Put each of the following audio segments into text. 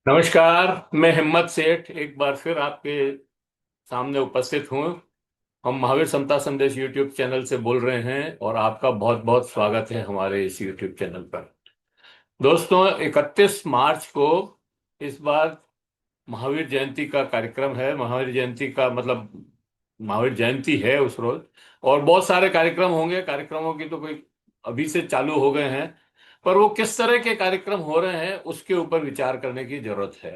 नमस्कार। मैं हिम्मत सेठ एक बार फिर आपके सामने उपस्थित हूँ। हम महावीर समता संदेश यूट्यूब चैनल से बोल रहे हैं और आपका बहुत बहुत स्वागत है हमारे इस यूट्यूब चैनल पर। दोस्तों, 31 मार्च को इस बार महावीर जयंती का कार्यक्रम है। महावीर जयंती का मतलब महावीर जयंती है उस रोज, और बहुत सारे कार्यक्रम होंगे। कार्यक्रमों की तो कोई अभी से चालू हो गए हैं, पर वो किस तरह के कार्यक्रम हो रहे हैं उसके ऊपर विचार करने की जरूरत है।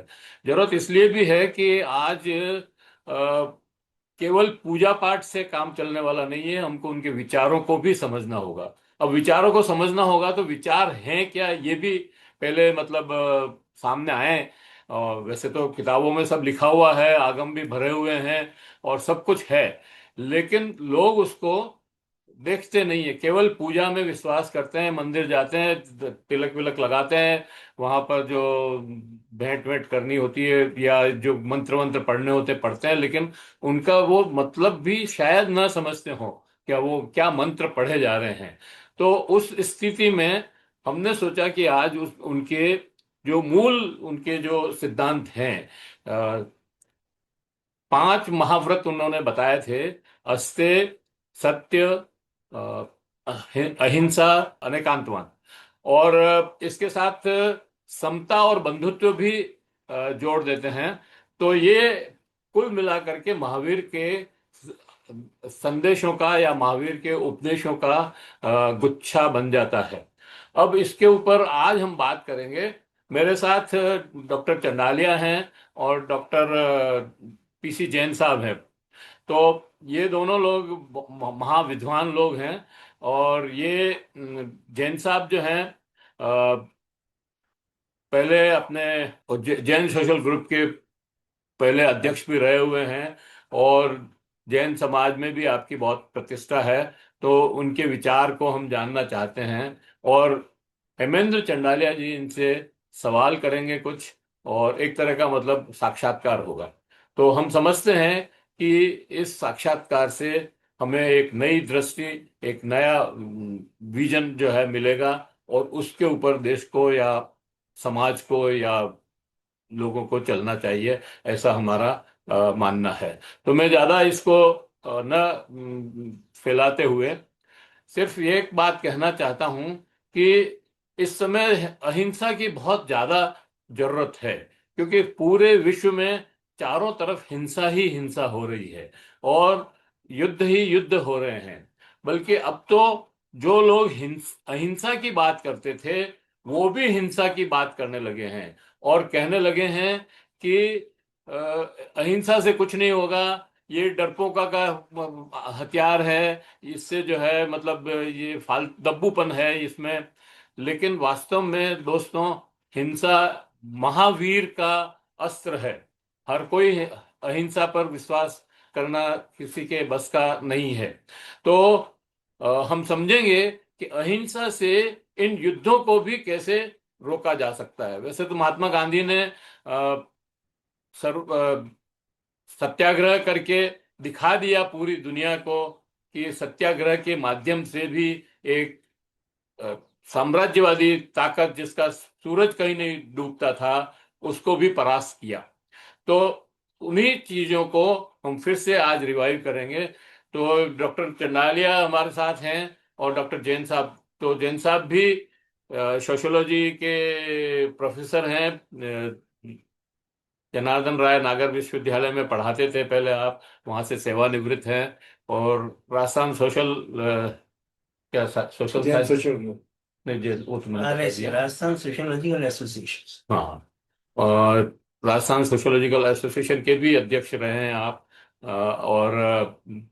जरूरत इसलिए भी है कि आज केवल पूजा पाठ से काम चलने वाला नहीं है, हमको उनके विचारों को भी समझना होगा। अब विचारों को समझना होगा तो विचार हैं क्या ये भी पहले मतलब सामने आए। और वैसे तो किताबों में सब लिखा हुआ है, आगम भी भरे हुए हैं और सब कुछ है, लेकिन लोग उसको देखते नहीं है। केवल पूजा में विश्वास करते हैं, मंदिर जाते हैं, तिलक विलक लगाते हैं, वहां पर जो भेंट वेंट करनी होती है या जो मंत्र वंत्र पढ़ने होते पढ़ते हैं, लेकिन उनका वो मतलब भी शायद ना समझते हो क्या वो क्या मंत्र पढ़े जा रहे हैं। तो उस स्थिति में हमने सोचा कि आज उनके जो मूल उनके जो सिद्धांत हैं, 5 महाव्रत उन्होंने बताए थे। अस्ते, सत्य, अहिंसा, अनेकांतवाद, और इसके साथ समता और बंधुत्व भी जोड़ देते हैं। तो ये कुल मिलाकर के महावीर के संदेशों का या महावीर के उपदेशों का गुच्छा बन जाता है। अब इसके ऊपर आज हम बात करेंगे। मेरे साथ डॉक्टर चंडालिया हैं और डॉक्टर पीसी जैन साहब हैं। तो ये दोनों लोग महाविद्वान लोग हैं। और ये जैन साहब जो हैं पहले अपने जैन सोशल ग्रुप के पहले अध्यक्ष भी रहे हुए हैं, और जैन समाज में भी आपकी बहुत प्रतिष्ठा है। तो उनके विचार को हम जानना चाहते हैं, और हेमेंद्र चंडालिया जी इनसे सवाल करेंगे कुछ, और एक तरह का मतलब साक्षात्कार होगा। तो हम समझते हैं कि इस साक्षात्कार से हमें एक नई दृष्टि, एक नया विजन जो है मिलेगा, और उसके ऊपर देश को या समाज को या लोगों को चलना चाहिए, ऐसा हमारा मानना है। तो मैं ज्यादा इसको न फैलाते हुए सिर्फ ये एक बात कहना चाहता हूं कि इस समय अहिंसा की बहुत ज्यादा जरूरत है, क्योंकि पूरे विश्व में चारों तरफ हिंसा ही हिंसा हो रही है, और युद्ध ही युद्ध हो रहे हैं। बल्कि अब तो जो लोग अहिंसा की बात करते थे वो भी हिंसा की बात करने लगे हैं, और कहने लगे हैं कि अ, अहिंसा से कुछ नहीं होगा, ये डरपोका का हथियार है, इससे जो है मतलब ये दब्बूपन है इसमें। लेकिन वास्तव में दोस्तों, हिंसा महावीर का अस्त्र है। हर कोई अहिंसा पर विश्वास करना किसी के बस का नहीं है। तो हम समझेंगे कि अहिंसा से इन युद्धों को भी कैसे रोका जा सकता है। वैसे तो महात्मा गांधी ने सर्व सत्याग्रह करके दिखा दिया पूरी दुनिया को कि सत्याग्रह के माध्यम से भी एक अ, साम्राज्यवादी ताकत जिसका सूरज कहीं नहीं डूबता था उसको भी परास्त किया। तो उन्हीं चीजों को हम फिर से आज रिवाइव करेंगे। तो डॉक्टर चंडालिया हमारे साथ हैं, और डॉक्टर जैन साहब, तो जैन साहब भी सोशियोलॉजी के प्रोफेसर हैं। जनार्दन राय नागर विश्वविद्यालय में पढ़ाते थे पहले आप, वहां से सेवानिवृत्त हैं। और राजस्थान सोशल क्या सोशल जैन साइंस, सोशल नहीं जी वो तो मैंने बता RSA, दिया। Rajasthan sociological association. हाँ, और राजस्थान सोशियोलॉजिकल एसोसिएशन के भी अध्यक्ष रहे हैं आप। और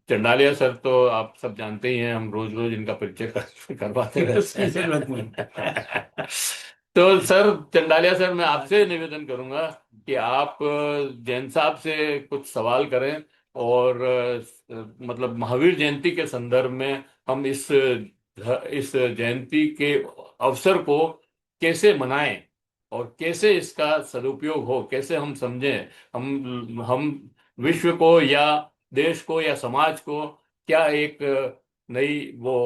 चंडालिया सर तो आप सब जानते ही हैं, हम रोज रोज इनका परिचय करवाते रहते उसकी जरूरत नहीं। हैं। तो सर चंडालिया सर, मैं आपसे निवेदन करूंगा कि आप जैन साहब से कुछ सवाल करें, और मतलब महावीर जयंती के संदर्भ में हम इस जयंती के अवसर को कैसे मनाएं, और कैसे इसका सदुपयोग हो, कैसे हम समझें। हम विश्व को या देश को या समाज को क्या एक नई वो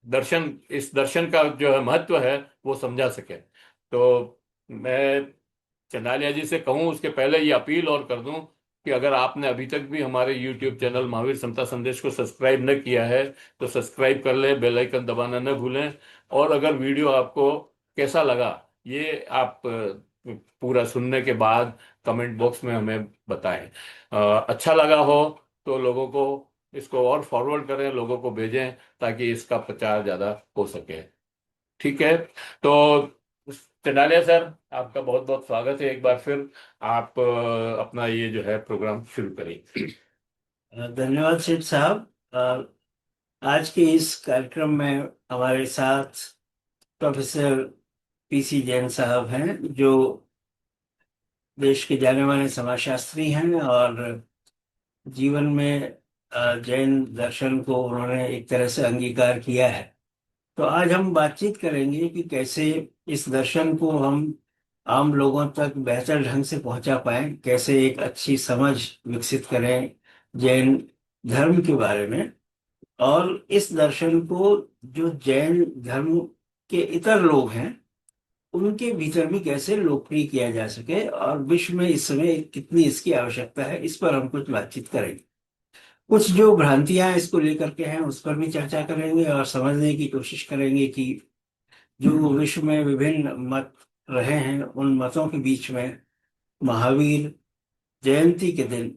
दर्शन, इस दर्शन का जो है महत्व है वो समझा सके। तो मैं चंदालिया जी से कहूँ उसके पहले ये अपील और कर दूं कि अगर आपने अभी तक भी हमारे यूट्यूब चैनल महावीर समता संदेश को सब्सक्राइब न किया है तो सब्सक्राइब कर लें, बेल आइकन दबाना न भूलें। और अगर वीडियो आपको कैसा लगा ये आप पूरा सुनने के बाद कमेंट बॉक्स में हमें बताएं। अच्छा लगा हो तो लोगों को इसको और फॉरवर्ड करें, लोगों को भेजें ताकि इसका प्रचार ज्यादा हो सके। ठीक है। तो चंडालिया सर, आपका बहुत बहुत स्वागत है एक बार फिर। आप अपना ये जो है प्रोग्राम शुरू करिए। धन्यवाद सेठ साहब। आज के इस कार्यक्रम में हमारे साथ प्रोफेसर पीसी जैन साहब हैं, जो देश के जाने माने समाजशास्त्री हैं और जीवन में जैन दर्शन को उन्होंने एक तरह से अंगीकार किया है। तो आज हम बातचीत करेंगे कि कैसे इस दर्शन को हम आम लोगों तक बेहतर ढंग से पहुंचा पाएं, कैसे एक अच्छी समझ विकसित करें जैन धर्म के बारे में, और इस दर्शन को जो जैन धर्म के इतर लोग हैं उनके भीतर भी कैसे लोकप्रिय किया जा सके, और विश्व में इस समय कितनी इसकी आवश्यकता है, इस पर हम कुछ बातचीत करेंगे। कुछ जो भ्रांतियां इसको लेकर के हैं उस पर भी चर्चा करेंगे और समझने की कोशिश करेंगे कि जो विश्व में विभिन्न मत रहे हैं उन मतों के बीच में महावीर जयंती के दिन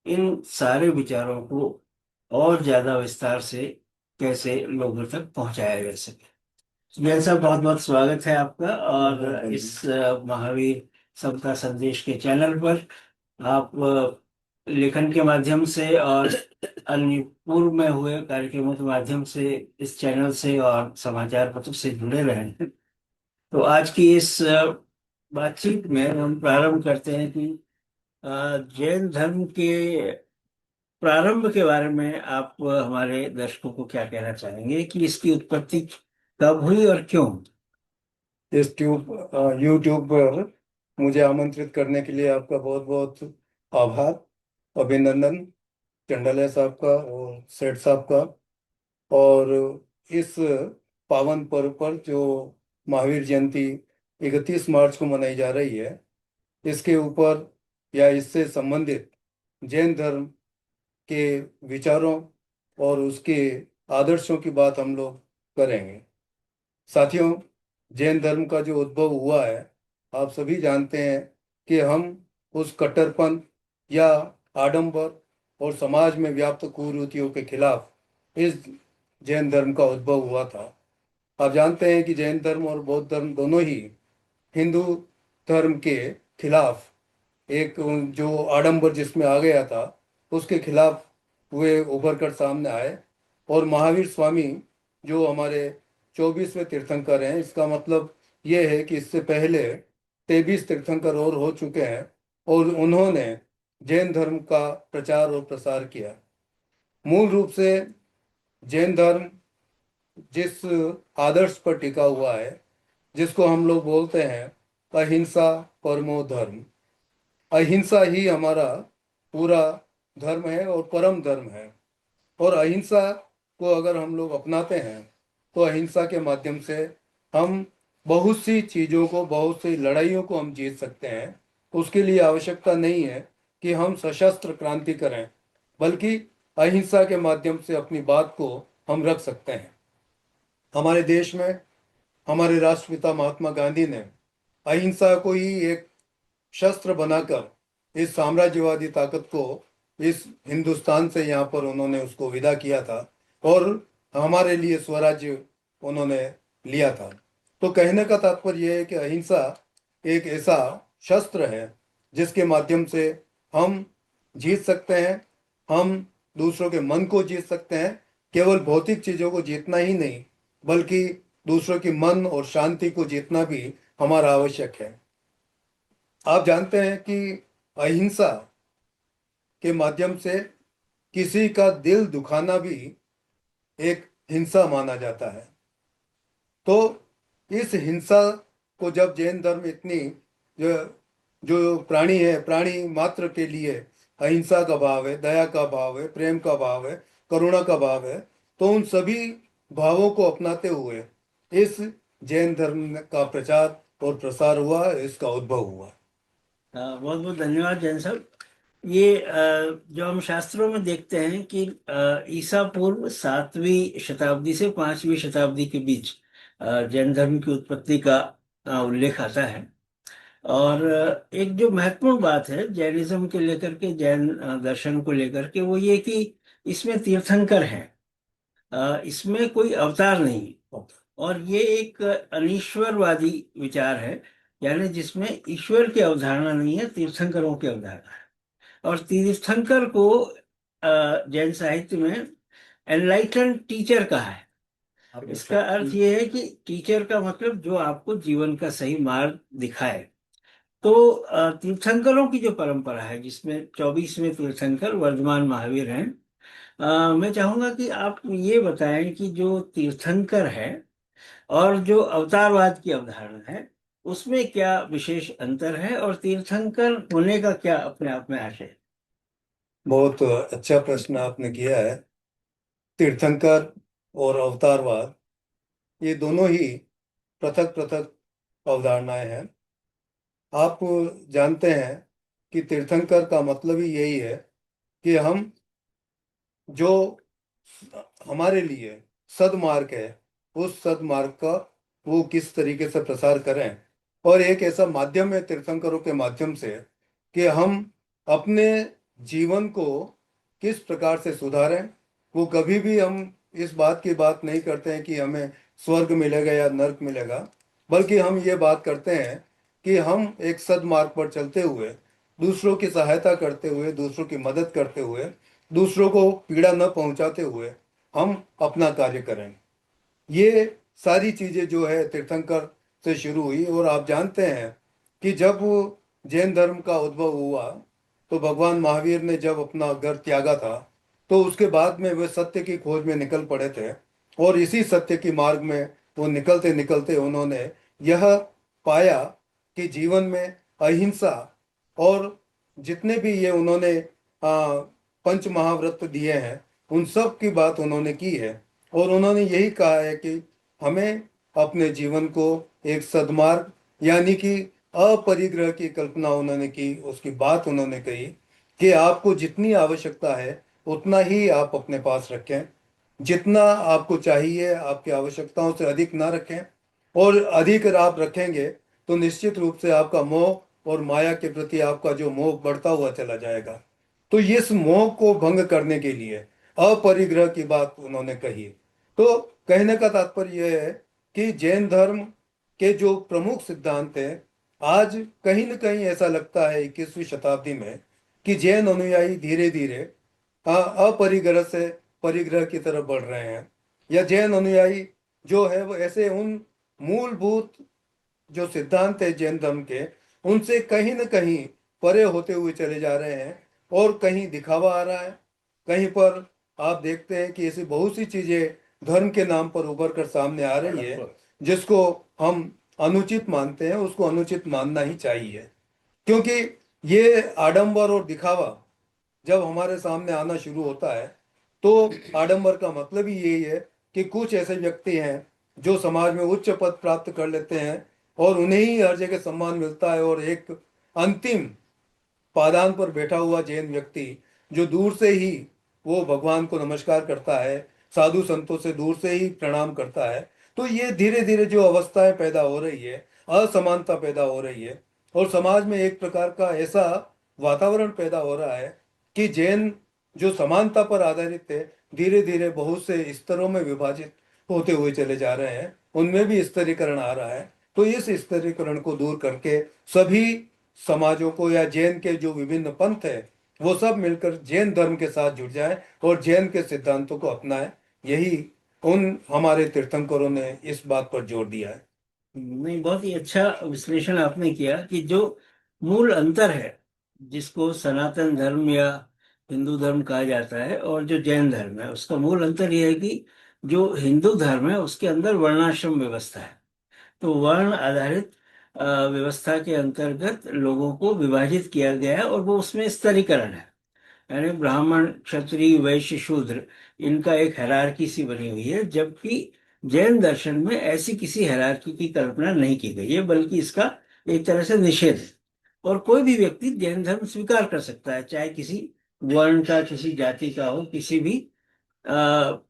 इन सारे विचारों को और ज्यादा विस्तार से कैसे लोगों तक पहुंचाया जा सके। जैन साहब, बहुत बहुत स्वागत है आपका। और इस महावीर समता संदेश के चैनल पर आप लेखन के माध्यम से और अन्य पूर्व में हुए कार्यक्रमों के माध्यम से इस चैनल से और समाचार पत्र से जुड़े रहे हैं। तो आज की इस बातचीत में हम प्रारंभ करते हैं कि जैन धर्म के प्रारंभ के बारे में आप हमारे दर्शकों को क्या कहना चाहेंगे कि इसकी उत्पत्ति कब हुई और क्यों? इस यूट्यूब पर मुझे आमंत्रित करने के लिए आपका बहुत बहुत आभार, अभिनंदन चंडालिया साहब का और सेठ साहब का। और इस पावन पर्व पर जो महावीर जयंती 31 मार्च को मनाई जा रही है, इसके ऊपर या इससे संबंधित जैन धर्म के विचारों और उसके आदर्शों की बात हम लोग करेंगे। साथियों, जैन धर्म का जो उद्भव हुआ है, आप सभी जानते हैं कि हम उस कट्टरपन या आडंबर और समाज में व्याप्त कुरीतियों के खिलाफ इस जैन धर्म का उद्भव हुआ था। आप जानते हैं कि जैन धर्म और बौद्ध धर्म दोनों ही हिंदू धर्म के खिलाफ एक जो आडंबर जिसमें आ गया था उसके खिलाफ वे उभर कर सामने आए। और महावीर स्वामी जो हमारे 24वें तीर्थंकर हैं, इसका मतलब ये है कि इससे पहले 23 तीर्थंकर और हो चुके हैं और उन्होंने जैन धर्म का प्रचार और प्रसार किया। मूल रूप से जैन धर्म जिस आदर्श पर टिका हुआ है, जिसको हम लोग बोलते हैं अहिंसा परमो धर्म, अहिंसा ही हमारा पूरा धर्म है और परम धर्म है। और अहिंसा को अगर हम लोग अपनाते हैं तो अहिंसा के माध्यम से हम बहुत सी चीज़ों को, बहुत सी लड़ाइयों को हम जीत सकते हैं। उसके लिए आवश्यकता नहीं है कि हम सशस्त्र क्रांति करें, बल्कि अहिंसा के माध्यम से अपनी बात को हम रख सकते हैं। हमारे देश में हमारे राष्ट्रपिता महात्मा गांधी ने अहिंसा को ही एक शस्त्र बनाकर इस साम्राज्यवादी ताकत को इस हिंदुस्तान से यहाँ पर उन्होंने उसको विदा किया था और हमारे लिए स्वराज्य उन्होंने लिया था। तो कहने का तात्पर्य यह है कि अहिंसा एक ऐसा शस्त्र है जिसके माध्यम से हम जीत सकते हैं, हम दूसरों के मन को जीत सकते हैं। केवल भौतिक चीज़ों को जीतना ही नहीं, बल्कि दूसरों की मन और शांति को जीतना भी हमारा आवश्यक है। आप जानते हैं कि अहिंसा के माध्यम से किसी का दिल दुखाना भी एक हिंसा माना जाता है। तो इस हिंसा को जब जैन धर्म इतनी जो जो प्राणी है, प्राणी मात्र के लिए अहिंसा का भाव है, दया का भाव है, प्रेम का भाव है, करुणा का भाव है, तो उन सभी भावों को अपनाते हुए इस जैन धर्म का प्रचार और प्रसार हुआ, इसका उद्भव हुआ। बहुत बहुत धन्यवाद जैन साहब। ये जो हम शास्त्रों में देखते हैं कि ईसा पूर्व 7वीं शताब्दी से 5वीं शताब्दी के बीच जैन धर्म की उत्पत्ति का उल्लेख आता है। और एक जो महत्वपूर्ण बात है जैनिज्म के लेकर के, जैन दर्शन को लेकर के, वो ये कि इसमें तीर्थंकर हैं, इसमें कोई अवतार नहीं। और ये एक अनीश्वरवादी विचार है, यानी जिसमें ईश्वर की अवधारणा नहीं है, तीर्थंकरों की अवधारणा है। और तीर्थंकर को जैन साहित्य में एनलाइटन टीचर कहा है। इसका अर्थ ये है कि टीचर का मतलब जो आपको जीवन का सही मार्ग दिखाए। तो तीर्थंकरों की जो परंपरा है, जिसमें 24वें तीर्थंकर वर्धमान महावीर हैं, मैं चाहूंगा कि आप ये बताएं कि जो तीर्थंकर है और जो अवतारवाद की अवधारणा है, उसमें क्या विशेष अंतर है, और तीर्थंकर होने का क्या अपने आप में आशय है? बहुत अच्छा प्रश्न आपने किया है। तीर्थंकर और अवतारवाद, ये दोनों ही पृथक पृथक अवधारणाएं हैं। आप जानते हैं कि तीर्थंकर का मतलब ही यही है कि हम जो हमारे लिए सदमार्ग है, उस सदमार्ग का वो किस तरीके से प्रसार करें। और एक ऐसा माध्यम है तीर्थंकरों के माध्यम से कि हम अपने जीवन को किस प्रकार से सुधारें। वो कभी भी हम इस बात की बात नहीं करते हैं कि हमें स्वर्ग मिलेगा या नर्क मिलेगा, बल्कि हम ये बात करते हैं कि हम एक सदमार्ग पर चलते हुए, दूसरों की सहायता करते हुए, दूसरों की मदद करते हुए, दूसरों को पीड़ा न पहुंचाते हुए हम अपना कार्य करें। ये सारी चीजें जो है तीर्थंकर से शुरू हुई। और आप जानते हैं कि जब जैन धर्म का उद्भव हुआ, तो भगवान महावीर ने जब अपना घर त्यागा था, तो उसके बाद में वे सत्य की खोज में निकल पड़े थे। और इसी सत्य की मार्ग में वो निकलते निकलते उन्होंने यह पाया कि जीवन में अहिंसा और जितने भी ये उन्होंने पंच महाव्रत दिए हैं, उन सब की बात उन्होंने की है। और उन्होंने यही कहा है कि हमें अपने जीवन को एक सद्मार्ग, यानी कि अपरिग्रह की कल्पना उन्होंने की। उसकी बात उन्होंने कही कि आपको जितनी आवश्यकता है उतना ही आप अपने पास रखें, जितना आपको चाहिए आपकी आवश्यकताओं से अधिक ना रखें। और अधिक आप रखेंगे तो निश्चित रूप से आपका मोह और माया के प्रति आपका जो मोह बढ़ता हुआ चला जाएगा। तो इस मोह को भंग करने के लिए अपरिग्रह की बात उन्होंने कही। तो कहने का तात्पर्य यह है कि जैन धर्म के जो प्रमुख सिद्धांत हैं, आज कहीं न कहीं ऐसा लगता है 21वीं शताब्दी में कि जैन अनुयायी धीरे धीरे अपरिग्रह से परिग्रह की तरफ बढ़ रहे हैं। या जैन अनुयायी जो है वो ऐसे उन मूलभूत जो सिद्धांत है जैन धर्म के, उनसे कहीं न कहीं परे होते हुए चले जा रहे हैं। और कहीं दिखावा आ रहा है, कहीं पर आप देखते हैं कि ऐसी बहुत सी चीजें धर्म के नाम पर उभर कर सामने आ रही है, जिसको हम अनुचित मानते हैं। उसको अनुचित मानना ही चाहिए, क्योंकि ये आडंबर और दिखावा जब हमारे सामने आना शुरू होता है, तो आडंबर का मतलब ही यही है कि कुछ ऐसे व्यक्ति हैं जो समाज में उच्च पद प्राप्त कर लेते हैं और उन्हें ही हर जगह सम्मान मिलता है। और एक अंतिम पादान पर बैठा हुआ जैन व्यक्ति जो दूर से ही वो भगवान को नमस्कार करता है, साधु संतों से दूर से ही प्रणाम करता है। तो ये धीरे धीरे जो अवस्थाएं पैदा हो रही है, असमानता पैदा हो रही है, और समाज में एक प्रकार का ऐसा वातावरण पैदा हो रहा है कि जैन जो समानता पर आधारित है, धीरे धीरे बहुत से स्तरों में विभाजित होते हुए चले जा रहे हैं। उनमें भी स्तरीकरण आ रहा है। तो इस स्तरीकरण को दूर करके सभी समाजों को, या जैन के जो विभिन्न पंथ है, वो सब मिलकर जैन धर्म के साथ जुड़ जाए और जैन के सिद्धांतों को अपनाएं। यही उन हमारे तीर्थंकरों ने इस बात पर जोर दिया है। नहीं, बहुत ही अच्छा विश्लेषण आपने किया कि जो मूल अंतर है, जिसको सनातन धर्म या हिंदू धर्म कहा जाता है और जो जैन धर्म है, उसका मूल अंतर यह है कि जो हिंदू धर्म है उसके अंदर वर्णाश्रम व्यवस्था है। तो वर्ण आधारित व्यवस्था के अंतर्गत लोगों को विभाजित किया गया है, और वो उसमें स्तरीकरण है, यानी ब्राह्मण, क्षत्रिय, वैश्य, शूद्र, इनका एक हायरार्की सी बनी हुई है। जबकि जैन दर्शन में ऐसी किसी हायरार्की की कल्पना नहीं की गई है, बल्कि इसका एक तरह से निषेध है। और कोई भी व्यक्ति जैन धर्म स्वीकार कर सकता है, चाहे किसी वर्ण का, किसी जाति का हो, किसी भी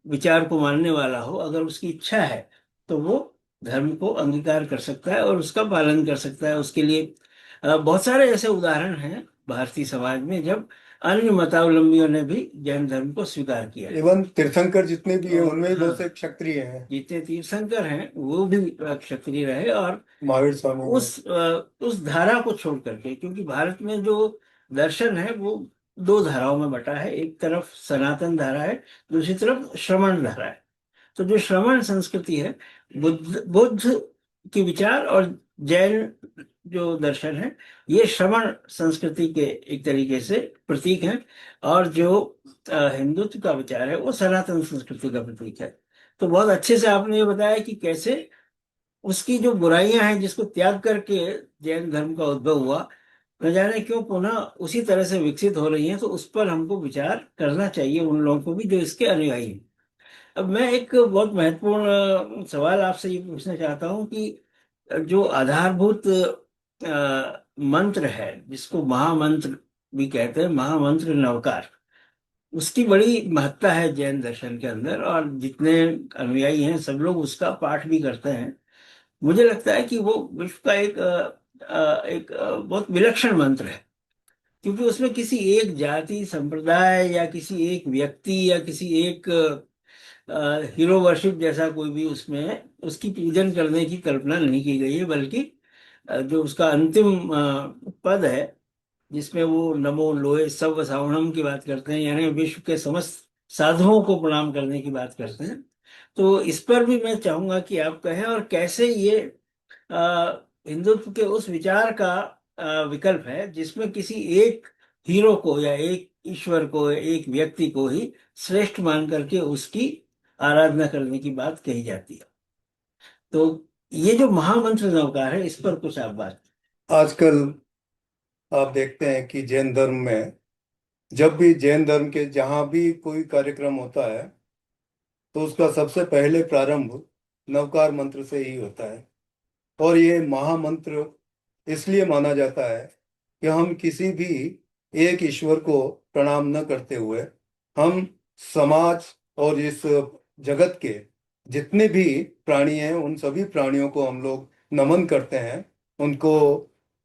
विचार को मानने वाला हो। अगर उसकी इच्छा है तो वो धर्म को अंगीकार कर सकता है और उसका पालन कर सकता है। उसके लिए बहुत सारे ऐसे उदाहरण हैं भारतीय समाज में जब अन्य मतावलंबियों ने भी जैन धर्म को स्वीकार किया है। इवन तीर्थंकर जितने भी हैं और उनमें हाँ, बहुत से क्षत्रिय हैं। जितने तीर्थंकर हैं वो भी क्षत्रिय रहे। और महावीर स्वामी में उस धारा को छोड़ करके, क्योंकि भारत में जो दर्शन है वो दो धाराओं में बटा है। एक तरफ सनातन धारा है, दूसरी तरफ श्रमण धारा है। तो जो श्रमण संस्कृति है, बुद्ध की विचार और जैन जो दर्शन है, ये श्रमण संस्कृति के एक तरीके से प्रतीक हैं। और जो हिंदुत्व का विचार है वो सनातन संस्कृति का प्रतीक है। तो बहुत अच्छे से आपने ये बताया कि कैसे उसकी जो बुराइयां हैं जिसको त्याग करके जैन धर्म का उद्भव हुआ, न जाने क्यों पुनः उसी तरह से विकसित हो रही हैं। तो उस पर हमको विचार करना चाहिए, उन लोगों को भी जो इसके अनुयायी हैं। अब मैं एक बहुत महत्वपूर्ण सवाल आपसे ये पूछना चाहता हूँ कि जो आधारभूत मंत्र है, जिसको महामंत्र भी कहते हैं, महामंत्र नवकार, उसकी बड़ी महत्ता है जैन दर्शन के अंदर। और जितने अनुयायी हैं सब लोग उसका पाठ भी करते हैं। मुझे लगता है कि वो विश्व का एक बहुत विलक्षण मंत्र है, क्योंकि उसमें किसी एक जाति संप्रदाय या किसी एक व्यक्ति या किसी एक हीरो वर्शिप जैसा कोई भी उसमें उसकी पूजन करने की कल्पना नहीं की गई है। बल्कि जो उसका अंतिम पद है, जिसमें वो नमो लोहे सव सावणम की बात करते हैं, यानी विश्व के समस्त साधुओं को प्रणाम करने की बात करते हैं। तो इस पर भी मैं चाहूंगा कि आप कहें, और कैसे ये हिंदुत्व के उस विचार का विकल्प है जिसमें किसी एक हीरो को या एक ईश्वर को, एक व्यक्ति को ही श्रेष्ठ मान करके उसकी आराधना करने की बात कही जाती है। तो ये जो महामंत्र नवकार है, इस पर कुछ आप बात। आजकल आप देखते हैं कि जैन धर्म में जब भी जैन धर्म के जहाँ भी कोई कार्यक्रम होता है तो उसका सबसे पहले प्रारंभ नवकार मंत्र से ही होता है। और ये महामंत्र इसलिए माना जाता है कि हम किसी भी एक ईश्वर को प्रणाम न करते हुए हम समाज और इस जगत के जितने भी प्राणी हैं उन सभी प्राणियों को हम लोग नमन करते हैं, उनको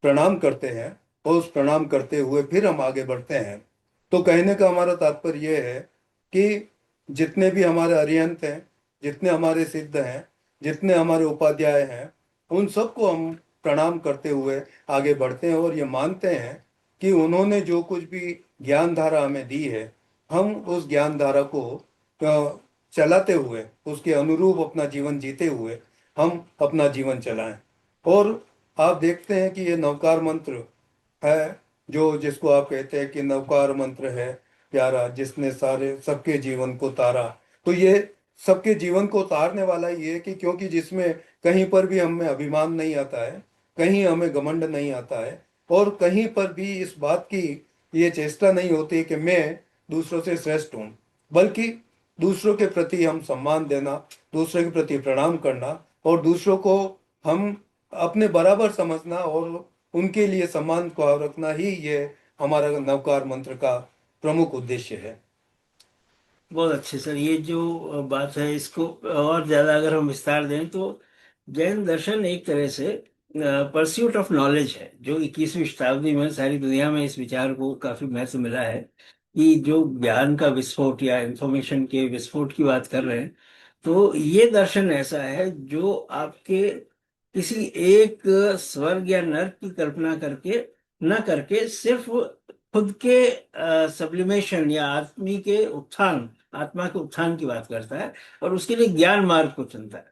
प्रणाम करते हैं और उस प्रणाम करते हुए फिर हम आगे बढ़ते हैं। तो कहने का हमारा तात्पर्य यह है कि जितने भी हमारे अरिहंत हैं, जितने हमारे सिद्ध हैं, जितने हमारे उपाध्याय हैं, उन सबको हम प्रणाम करते हुए आगे बढ़ते हैं और ये मानते हैं कि उन्होंने जो कुछ भी ज्ञान धारा हमें दी है, हम उस ज्ञान धारा को चलाते हुए, उसके अनुरूप अपना जीवन जीते हुए हम अपना जीवन चलाएं। और आप देखते हैं कि ये नवकार मंत्र है जो जिसको आप कहते हैं कि नवकार मंत्र है प्यारा, जिसने सारे सबके जीवन को तारा। तो ये सबके जीवन को तारने वाला ये है कि क्योंकि जिसमें कहीं पर भी हमें अभिमान नहीं आता है, कहीं हमें घमंड नहीं आता है, और कहीं पर भी इस बात की ये चेष्टा नहीं होती कि मैं दूसरों से श्रेष्ठ हूँ, बल्कि दूसरों के प्रति हम सम्मान देना, दूसरों के प्रति प्रणाम करना और दूसरों को हम अपने बराबर समझना और उनके लिए सम्मान को रखना ही ये हमारा नवकार मंत्र का प्रमुख उद्देश्य है। बहुत अच्छे सर, ये जो बात है इसको और ज्यादा अगर हम विस्तार दें तो जैन दर्शन एक तरह से परस्यूट ऑफ नॉलेज है, जो 21वीं शताब्दी में सारी दुनिया में इस विचार को काफी महत्व मिला है कि जो ज्ञान का विस्फोट या इंफॉर्मेशन के विस्फोट की बात कर रहे हैं, तो ये दर्शन ऐसा है जो आपके किसी एक स्वर्ग या नर्क की कल्पना करके न करके सिर्फ खुद के सब्लिमेशन या आत्मी के उत्थान, आत्मा के उत्थान की बात करता है और उसके लिए ज्ञान मार्ग को चुनता है।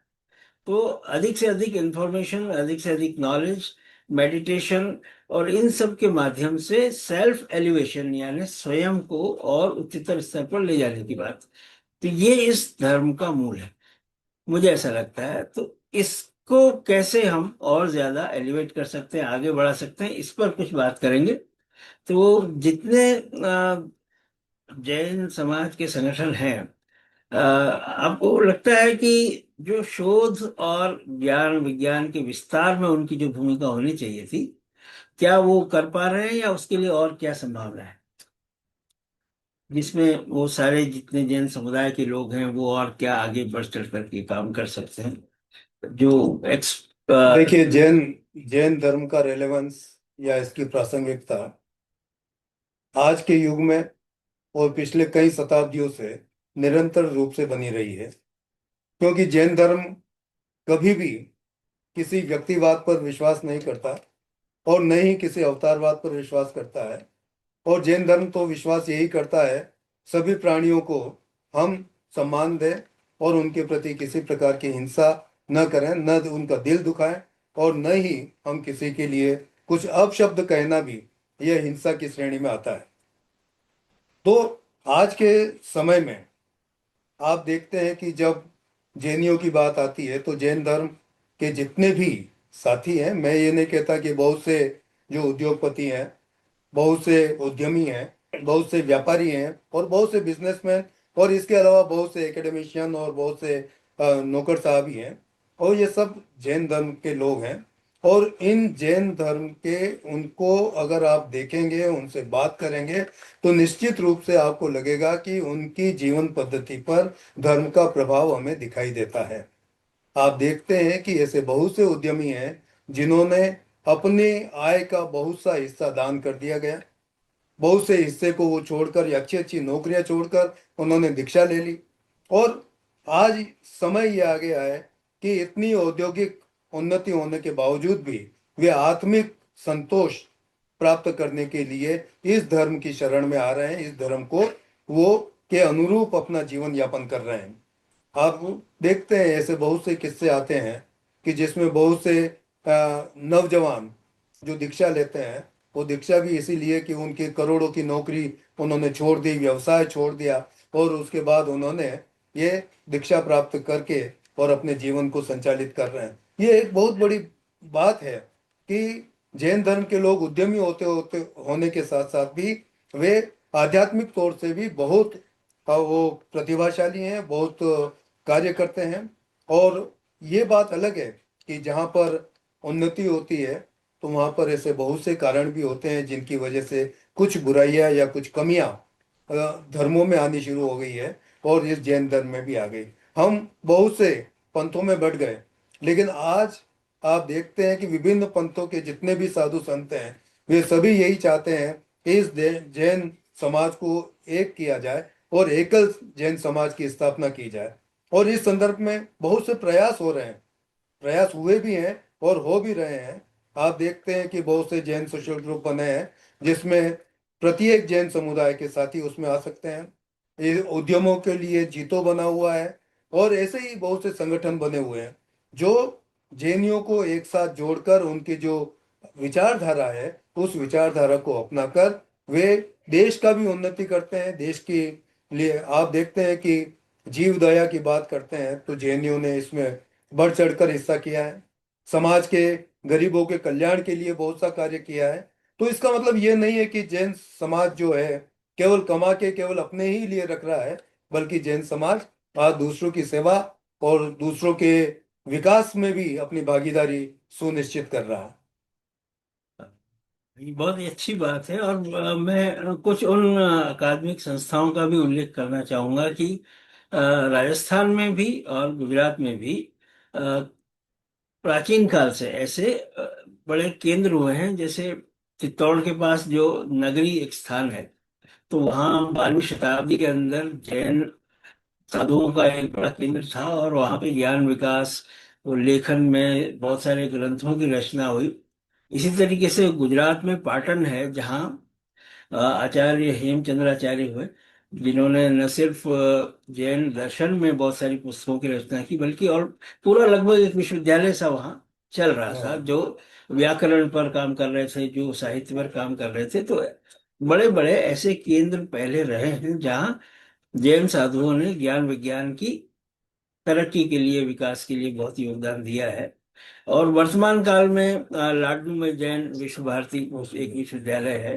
तो अधिक से अधिक इंफॉर्मेशन, अधिक से अधिक नॉलेज, मेडिटेशन और इन सब के माध्यम से सेल्फ एलिवेशन यानी स्वयं को और उच्चतर स्तर पर ले जाने की बात, तो ये इस धर्म का मूल है, मुझे ऐसा लगता है। तो इसको कैसे हम और ज्यादा एलिवेट कर सकते हैं, आगे बढ़ा सकते हैं, इस पर कुछ बात करेंगे। तो जितने जैन समाज के संगठन हैं, आपको लगता है कि जो शोध और ज्ञान विज्ञान के विस्तार में उनकी जो भूमिका होनी चाहिए थी, क्या वो कर पा रहे हैं या उसके लिए और क्या संभावना है, जिसमें वो सारे जितने जैन समुदाय के लोग हैं वो और क्या आगे बढ़ चढ़ करके काम कर सकते हैं, जो एक्स देखिए, जैन जैन धर्म का रेलेवेंस या इसकी प्रासंगिकता आज के युग में और पिछले कई शताब्दियों से निरंतर रूप से बनी रही है। क्योंकि जैन धर्म कभी भी किसी व्यक्तिवाद पर विश्वास नहीं करता और न ही किसी अवतारवाद पर विश्वास करता है। और जैन धर्म तो विश्वास यही करता है, सभी प्राणियों को हम सम्मान दें और उनके प्रति किसी प्रकार की हिंसा न करें, न उनका दिल दुखाएं, और न ही हम किसी के लिए कुछ अपशब्द कहना भी यह हिंसा की श्रेणी में आता है। तो आज के समय में आप देखते हैं कि जब जैनियों की बात आती है तो जैन धर्म के जितने भी साथी हैं, मैं ये नहीं कहता कि बहुत से जो उद्योगपति हैं, बहुत से उद्यमी हैं, बहुत से व्यापारी हैं और बहुत से बिजनेसमैन, और इसके अलावा बहुत से एकेडमिशियन और बहुत से नौकर साहब ही हैं, और ये सब जैन धर्म के लोग हैं। और इन जैन धर्म के उनको अगर आप देखेंगे, उनसे बात करेंगे, तो निश्चित रूप से आपको लगेगा कि उनकी जीवन पद्धति पर धर्म का प्रभाव हमें दिखाई देता है। आप देखते हैं कि ऐसे बहुत से उद्यमी हैं जिन्होंने अपने आय का बहुत सा हिस्सा दान कर दिया गया। बहुत से हिस्से को वो छोड़कर या अच्छी अच्छी नौकरियां छोड़कर उन्होंने दीक्षा ले ली। और आज समय ये आ गया है कि इतनी औद्योगिक उन्नति होने के बावजूद भी वे आत्मिक संतोष प्राप्त करने के लिए इस धर्म की शरण में आ रहे हैं, इस धर्म को वो के अनुरूप अपना जीवन यापन कर रहे हैं। आप देखते हैं ऐसे बहुत से किस्से आते हैं कि जिसमें बहुत से नौजवान जो दीक्षा लेते हैं, वो दीक्षा भी इसीलिए कि उनकी करोड़ों की नौकरी उन्होंने छोड़ दी, व्यवसाय छोड़ दिया, और उसके बाद उन्होंने ये दीक्षा प्राप्त करके और अपने जीवन को संचालित कर रहे हैं। ये एक बहुत बड़ी बात है कि जैन धर्म के लोग उद्यमी होते होते होने के साथ साथ भी वे आध्यात्मिक तौर से भी बहुत वो प्रतिभाशाली हैं, बहुत कार्य करते हैं। और ये बात अलग है कि जहाँ पर उन्नति होती है तो वहाँ पर ऐसे बहुत से कारण भी होते हैं जिनकी वजह से कुछ बुराइयां या कुछ कमियां धर्मों में आनी शुरू हो गई है, और इस जैन धर्म में भी आ गई। हम बहुत से पंथों में बढ़ गए, लेकिन आज आप देखते हैं कि विभिन्न पंथों के जितने भी साधु संत हैं, वे सभी यही चाहते हैं कि इस जैन समाज को एक किया जाए और एकल जैन समाज की स्थापना की जाए। और इस संदर्भ में बहुत से प्रयास हो रहे हैं, प्रयास हुए भी हैं और हो भी रहे हैं। आप देखते हैं कि बहुत से जैन सोशल ग्रुप बने हैं जिसमें प्रत्येक जैन समुदाय के साथी उसमें आ सकते हैं। ये उद्यमों के लिए जीतो बना हुआ है, और ऐसे ही बहुत से संगठन बने हुए हैं जो जैनियों को एक साथ जोड़कर उनकी जो विचारधारा है उस विचारधारा को अपनाकर वे देश का भी उन्नति करते हैं। देश के लिए आप देखते हैं कि जीव दया की बात करते हैं तो जैनियों ने इसमें बढ़ चढ़कर हिस्सा किया है। समाज के गरीबों के कल्याण के लिए बहुत सा कार्य किया है। तो इसका मतलब ये नहीं है कि जैन समाज जो है केवल कमा के केवल अपने ही लिए रख रहा है, बल्कि जैन समाज आज दूसरों की सेवा और दूसरों के विकास में भी अपनी भागीदारी सुनिश्चित कर रहा है। ये बहुत ही अच्छी बात है। और मैं कुछ उन अकादमिक संस्थाओं का भी उल्लेख करना चाहूंगा कि राजस्थान में भी और गुजरात में भी अ, प्राचीन काल से ऐसे बड़े केंद्र हुए हैं। जैसे चित्तौड़ के पास जो नगरी एक स्थान है, तो वहाँ 12वीं शताब्दी के अंदर जैन साधुओं का एक बड़ा केंद्र था, और वहाँ पे ज्ञान विकास और लेखन में बहुत सारे ग्रंथों की रचना हुई। इसी तरीके से गुजरात में पाटन है, जहाँ आचार्य हेमचंद्राचार्य हुए, जिन्होंने न सिर्फ जैन दर्शन में बहुत सारी पुस्तकों की रचना की, बल्कि और पूरा लगभग एक विश्वविद्यालय सा वहाँ चल रहा था, हाँ। जो व्याकरण पर काम कर रहे थे, जो साहित्य पर काम कर रहे थे। तो बड़े बड़े ऐसे केंद्र पहले रहे हैं जहाँ जैन साधुओं ने ज्ञान विज्ञान की तरक्की के लिए, विकास के लिए बहुत योगदान दिया है। और वर्तमान काल में लाडू में जैन विश्व भारती एक विश्वविद्यालय है।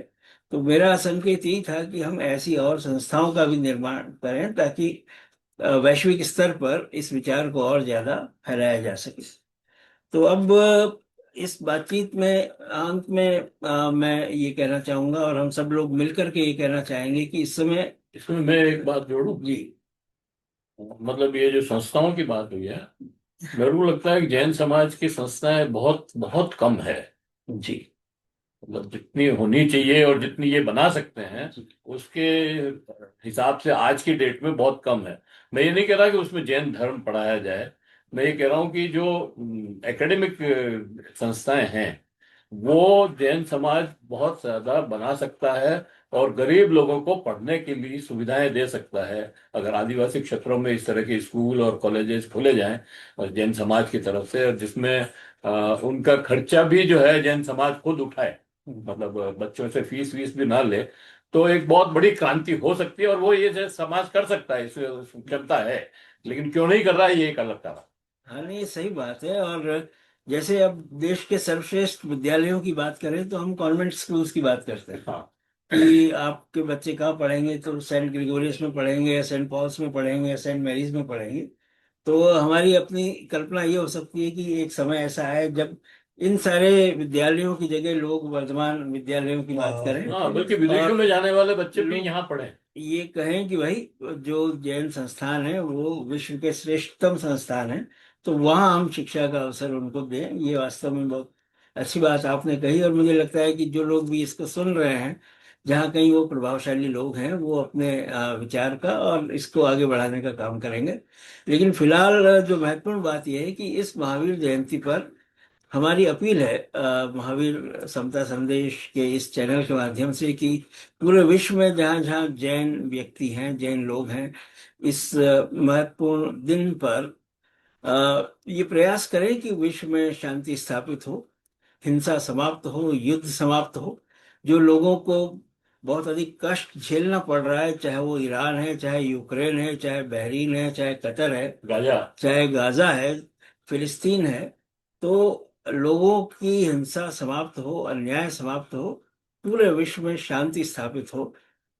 तो मेरा संकेत यही था कि हम ऐसी और संस्थाओं का भी निर्माण करें, ताकि वैश्विक स्तर पर इस विचार को और ज्यादा फैलाया जा सके। तो अब इस बातचीत में अंत में मैं ये कहना चाहूंगा और हम सब लोग मिलकर के ये कहना चाहेंगे कि इस समय इसमें मैं एक बात जोड़ूं। जी मतलब ये जो संस्थाओं की बात हुई है, मेरे को लगता है कि जैन समाज की संस्थाएं बहुत बहुत कम है। जी मतलब जितनी होनी चाहिए और जितनी ये बना सकते हैं, उसके हिसाब से आज की डेट में बहुत कम है। मैं ये नहीं कह रहा कि उसमें जैन धर्म पढ़ाया जाए। मैं ये कह रहा हूँ कि जो एकेडमिक संस्थाएं हैं, वो जैन समाज बहुत ज्यादा बना सकता है और गरीब लोगों को पढ़ने के लिए सुविधाएं दे सकता है। अगर आदिवासी क्षेत्रों में इस तरह के स्कूल और कॉलेजेस खोले जाएं और जैन समाज की तरफ से, और जिसमें उनका खर्चा भी जो है जैन समाज खुद उठाए, मतलब बच्चों से फीस वीस भी ना ले, तो एक बहुत बड़ी क्रांति हो सकती है। और वो ये जो समाज कर सकता है, इसमें क्षमता है। लेकिन क्यों नहीं कर रहा है, ये एक अलग कारण। हाँ नहीं सही बात है। और जैसे अब देश के सर्वश्रेष्ठ विद्यालयों की बात करें तो हम कॉन्वेंट स्कूल्स की बात करते हैं हाँ। कि आपके बच्चे कहाँ पढ़ेंगे, तो सेंट ग्रिगोरियस में पढ़ेंगे या सेंट पॉल्स में पढ़ेंगे या सेंट मैरीज में पढ़ेंगे। तो हमारी अपनी कल्पना ये हो सकती है कि एक समय ऐसा है जब इन सारे विद्यालयों की जगह लोग वर्तमान विद्यालयों की बात करें हाँ, बल्कि विदेशों और में जाने वाले बच्चे भी लोग यहाँ पढ़े। ये कहें कि भाई जो जैन संस्थान है वो विश्व के श्रेष्ठतम संस्थान है, तो वहाँ हम शिक्षा का अवसर उनको दें। ये वास्तव में बहुत अच्छी बात आपने कही। और मुझे लगता है कि जो लोग भी इसको सुन रहे हैं, जहाँ कहीं वो प्रभावशाली लोग हैं, वो अपने विचार का और इसको आगे बढ़ाने का काम करेंगे। लेकिन फिलहाल जो महत्वपूर्ण बात यह है कि इस महावीर जयंती पर हमारी अपील है महावीर समता संदेश के इस चैनल के माध्यम से कि पूरे विश्व में जहाँ जहाँ जैन व्यक्ति हैं, जैन लोग हैं, इस महत्वपूर्ण दिन पर ये प्रयास करें कि विश्व में शांति स्थापित हो, हिंसा समाप्त हो, युद्ध समाप्त हो। जो लोगों को बहुत अधिक कष्ट झेलना पड़ रहा है, चाहे वो ईरान है, चाहे यूक्रेन है, चाहे बहरीन है, चाहे कतर है, गाजा। चाहे गाजा है, फिलिस्तीन है, तो लोगों की हिंसा समाप्त हो, अन्याय समाप्त हो, पूरे विश्व में शांति स्थापित हो।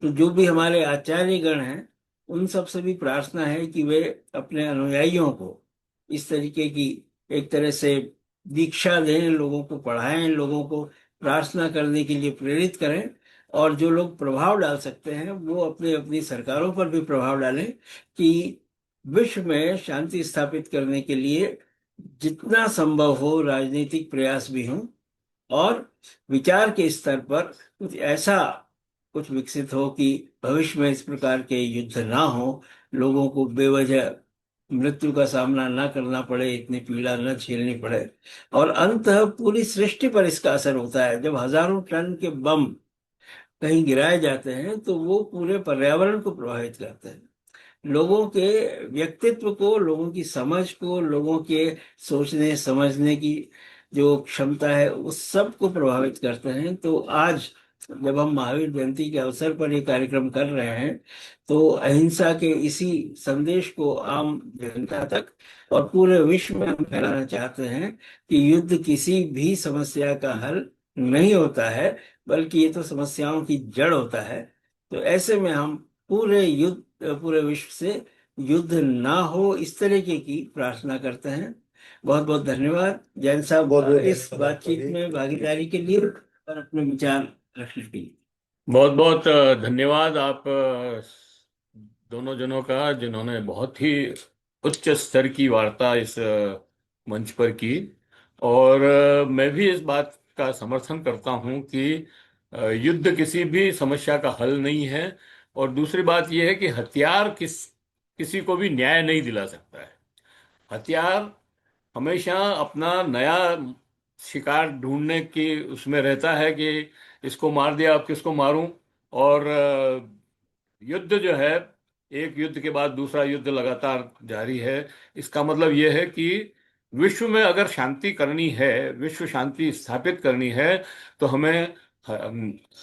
तो जो भी हमारे आचार्यगण हैं, उन सब से भी प्रार्थना है कि वे अपने अनुयायियों को इस तरीके की एक तरह से दीक्षा दें, लोगों को पढ़ाएं, लोगों को प्रार्थना करने के लिए प्रेरित करें। और जो लोग प्रभाव डाल सकते हैं वो अपनी अपनी सरकारों पर भी प्रभाव डालें कि विश्व में शांति स्थापित करने के लिए जितना संभव हो राजनीतिक प्रयास भी हों, और विचार के स्तर पर कुछ ऐसा कुछ विकसित हो कि भविष्य में इस प्रकार के युद्ध ना हो, लोगों को बेवजह मृत्यु का सामना ना करना पड़े, इतनी पीड़ा न झेलनी पड़े। और अंततः पूरी सृष्टि पर इसका असर होता है। जब हजारों टन के बम कहीं गिराए जाते हैं तो वो पूरे पर्यावरण को प्रभावित करते हैं, लोगों के व्यक्तित्व को, लोगों की समझ को, लोगों के सोचने समझने की जो क्षमता है उस सब को प्रभावित करते हैं। तो आज जब हम महावीर जयंती के अवसर पर ये कार्यक्रम कर रहे हैं तो अहिंसा के इसी संदेश को आम जनता तक और पूरे विश्व में हम फैलाना चाहते हैं कि युद्ध किसी भी समस्या का हल नहीं होता है, बल्कि ये तो समस्याओं की जड़ होता है। तो ऐसे में हम पूरे विश्व से युद्ध ना हो इस तरीके की प्रार्थना करते हैं। बहुत बहुत धन्यवाद जैन साहब बहुत बहुत इस धन्यवाद आपका बातचीत भी। में भागीदारी के लिए और अपने विचार रखने के लिए। बहुत बहुत धन्यवाद आप दोनों जनों का, जिन्होंने बहुत ही उच्च स्तर की वार्ता इस मंच पर की। और मैं भी इस बात का समर्थन करता हूं कि युद्ध किसी भी समस्या का हल नहीं है। और दूसरी बात यह है कि हथियार किसी को भी न्याय नहीं दिला सकता है। हथियार हमेशा अपना नया शिकार ढूंढने की उसमें रहता है कि इसको मार दिया, अब किसको मारूं। और युद्ध जो है, एक युद्ध के बाद दूसरा युद्ध लगातार जारी है। इसका मतलब यह है कि विश्व में अगर शांति करनी है, विश्व शांति स्थापित करनी है, तो हमें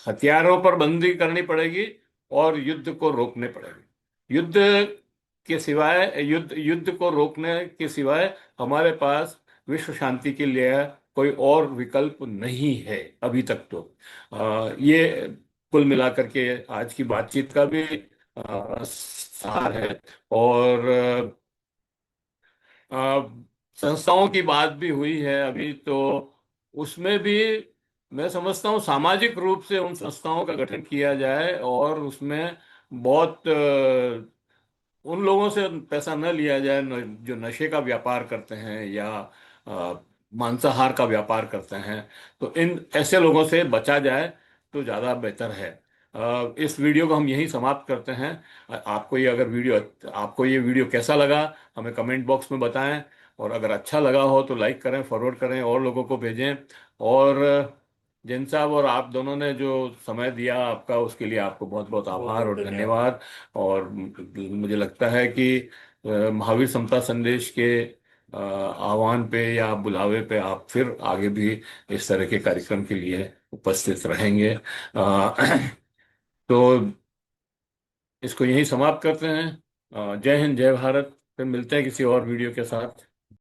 हथियारों पर बंदी करनी पड़ेगी और युद्ध को रोकने पड़ेगी। युद्ध के सिवाय, युद्ध को रोकने के सिवाय हमारे पास विश्व शांति के लिए कोई और विकल्प नहीं है अभी तक तो। ये कुल मिलाकर के आज की बातचीत का भी सार है। और संस्थाओं की बात भी हुई है अभी तो। उसमें भी मैं समझता हूँ सामाजिक रूप से उन संस्थाओं का गठन किया जाए, और उसमें बहुत उन लोगों से पैसा न लिया जाए जो नशे का व्यापार करते हैं या मांसाहार का व्यापार करते हैं। तो इन ऐसे लोगों से बचा जाए तो ज़्यादा बेहतर है। इस वीडियो को हम यहीं समाप्त करते हैं। आपको ये वीडियो कैसा लगा, हमें कमेंट बॉक्स में बताएं। और अगर अच्छा लगा हो तो लाइक करें, फॉरवर्ड करें, और लोगों को भेजें। और जैन साहब और आप दोनों ने जो समय दिया आपका, उसके लिए आपको बहुत बहुत बहुत आभार बहुत और धन्यवाद। धन्यवाद। और मुझे लगता है कि महावीर समता संदेश के आह्वान पे या बुलावे पे आप फिर आगे भी इस तरह के कार्यक्रम के लिए उपस्थित रहेंगे। तो इसको यहीं समाप्त करते हैं। जय हिंद, जय भारत। फिर मिलते हैं किसी और वीडियो के साथ।